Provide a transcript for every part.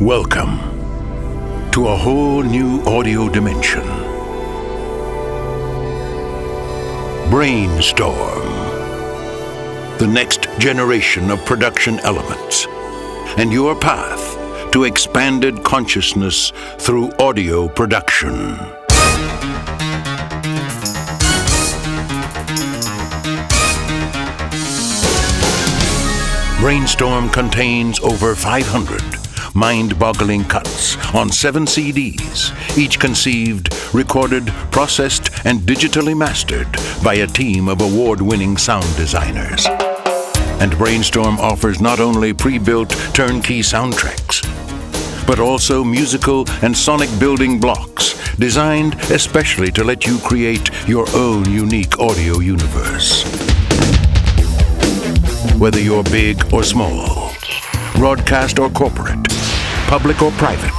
Welcome to a whole new audio dimension. Brainstorm, the next generation of production elements, and your path to expanded consciousness through audio production. Brainstorm contains over 500 mind-boggling cuts on 7 CDs, each conceived, recorded, processed, and digitally mastered by a team of award-winning sound designers. And Brainstorm offers not only pre-built turnkey soundtracks, but also musical and sonic building blocks designed especially to let you create your own unique audio universe. Whether you're big or small, broadcast or corporate, public or private,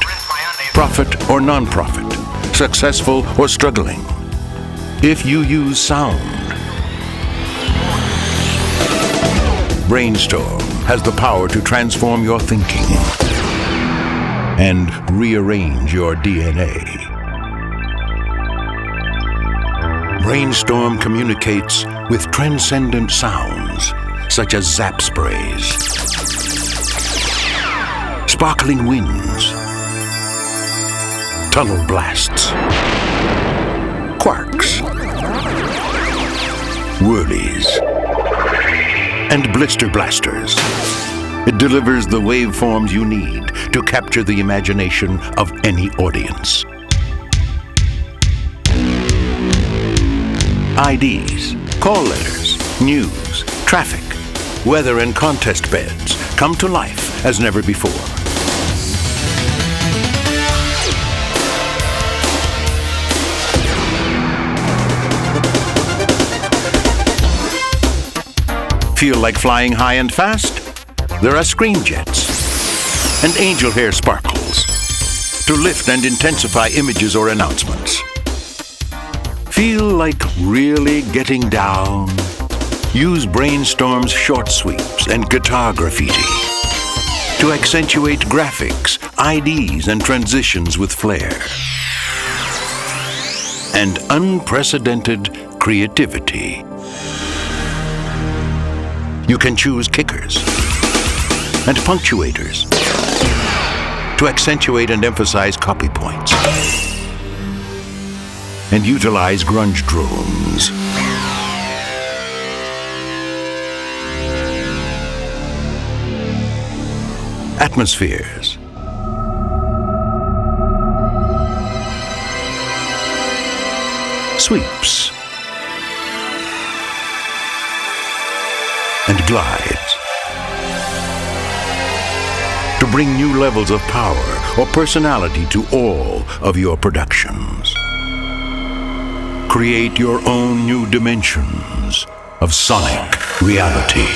profit or non-profit, successful or struggling, if you use sound, Brainstorm has the power to transform your thinking and rearrange your DNA. Brainstorm communicates with transcendent sounds such as zap sprays, sparkling winds, tunnel blasts, quarks, whirlies, and blister blasters. It delivers the waveforms you need to capture the imagination of any audience. IDs, call letters, news, traffic, weather, and contest beds come to life as never before. Feel like flying high and fast? There are screen jets and angel hair sparkles to lift and intensify images or announcements. Feel like really getting down? Use Brainstorm's short sweeps and guitar graffiti to accentuate graphics, IDs, and transitions with flair. And unprecedented creativity. You can choose kickers and punctuators to accentuate and emphasize copy points. And utilize grunge drones atmospheres, sweeps, and glides to bring new levels of power or personality to all of your productions. Create your own new dimensions of sonic reality.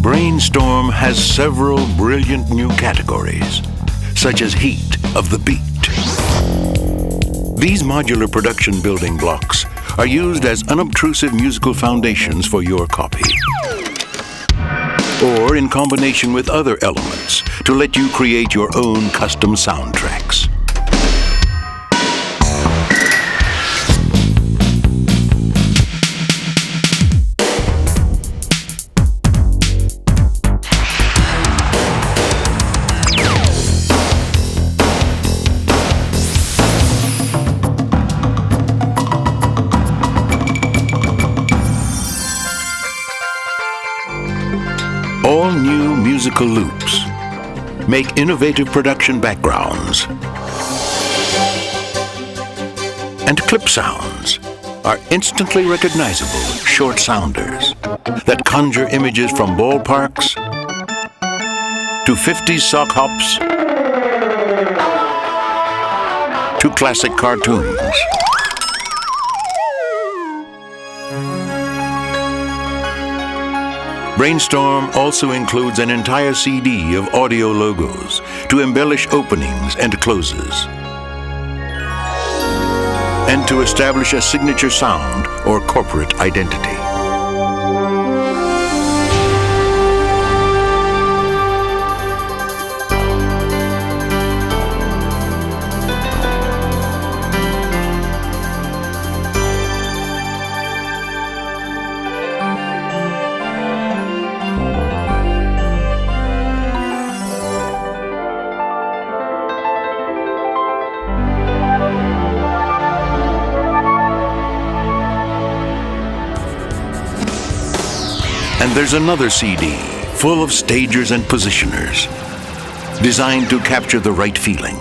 Brainstorm has several brilliant new categories, such as heat of the beat. These modular production building blocks are used as unobtrusive musical foundations for your copy, or in combination with other elements to let you create your own custom soundtracks. All new musical loops make innovative production backgrounds, and clip sounds are instantly recognizable short sounders that conjure images from ballparks to 50s sock hops to classic cartoons. Brainstorm also includes an entire CD of audio logos to embellish openings and closes. and to establish a signature sound or corporate identity. And there's another CD full of stagers and positioners, designed to capture the right feeling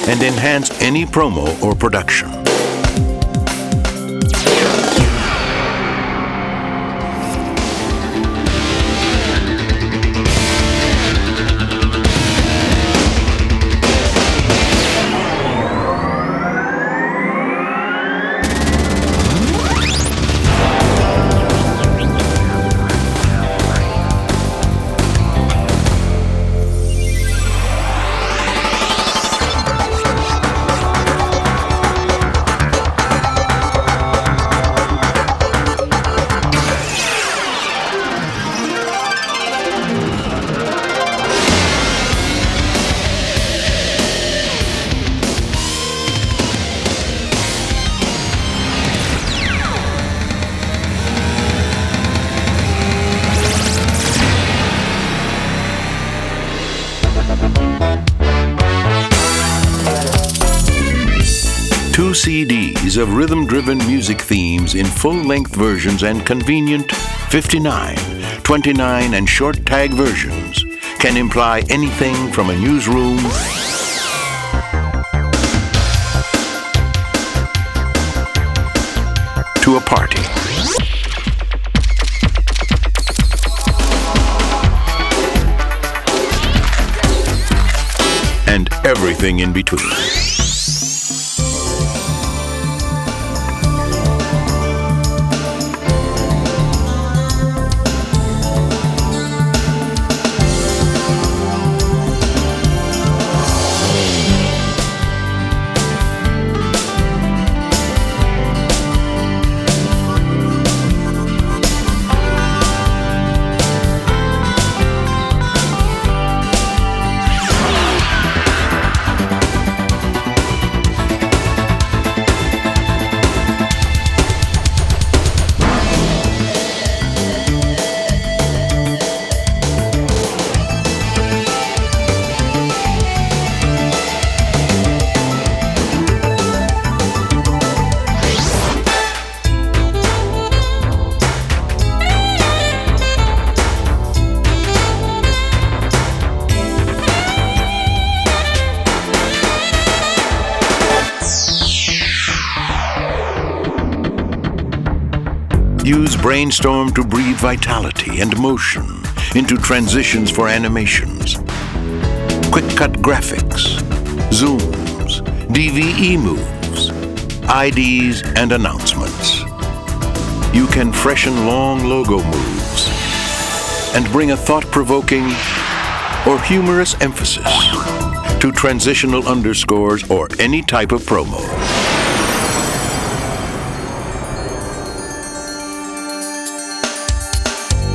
and enhance any promo or production. Two CDs of rhythm-driven music themes in full-length versions and convenient 59, 29, and short tag versions can imply anything from a newsroom to a party. And everything in between. Use Brainstorm to breathe vitality and motion into transitions for animations, quick-cut graphics, zooms, DVE moves, IDs, and announcements. You can freshen long logo moves and bring a thought-provoking or humorous emphasis to transitional underscores or any type of promo.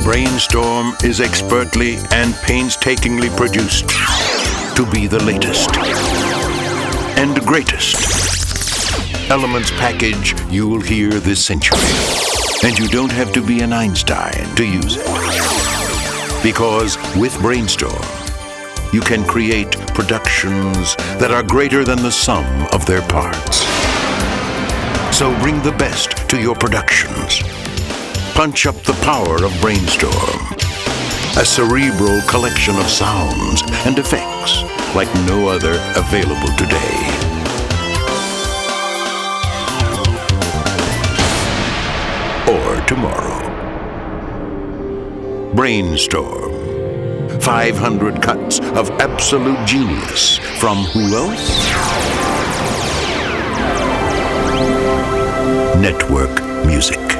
Brainstorm is expertly and painstakingly produced to be the latest and greatest elements package you'll hear this century. And you don't have to be an Einstein to use it. Because with Brainstorm, you can create productions that are greater than the sum of their parts. So bring the best to your productions. Punch up the power of Brainstorm, a cerebral collection of sounds and effects like no other available today. Or tomorrow. Brainstorm. 500 cuts of absolute genius from who else? Network Music.